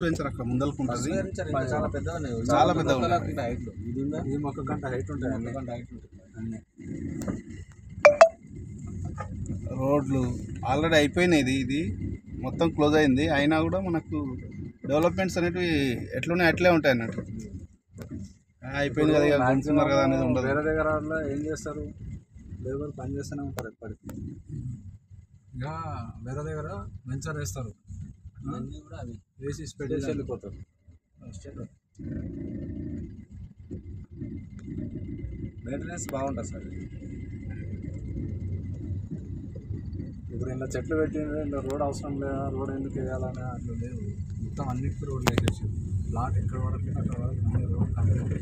Venture అక్కడ ముందరకు ఉంటుంది. చాలా పెద్ద చాలా పెద్దగా హైట్ ఇది ఉందా, ఈ మొక్క కంట హైట్ ఉంటుంది, మొక్క కంట హైట్ ఉంటుంది అన్నీ. రోడ్లు ఆల్రెడీ అయిపోయినాయి. ఇది మొత్తం క్లోజ్ అయింది. అయినా కూడా మనకు డెవలప్మెంట్స్ అనేటివి ఎట్లున్నాయి అట్లే ఉంటాయి అన్నట్టు. అయిపోయింది కదా, ఇక కొనుక్కున్నారు కదా అనేది ఉండదు. వేరే దగ్గర ఏం చేస్తారు, లేబర్ పని చేస్తూనే ఉంటారు ఎప్పటికీ. ఇక వేరే దగ్గర వెంచర్ వేస్తారు, అన్నీ కూడా అవి వేసి పెట్టేసి వెళ్ళిపోతారు. మెయింటెనెన్స్ బాగుంటుంది సార్. ఇప్పుడు ఇలా చెట్లు పెట్టిండ్రు, ఇలా రోడ్ అవసరం లేదా, రోడ్ ఎందుకు వేయాలని అట్లా లేదు. మొత్తం అన్నిటికీ రోడ్లు వేసేసి ప్లాట్ ఎక్కడ వరకు అక్కడ వరకు అన్ని రోడ్ కంప్లీట్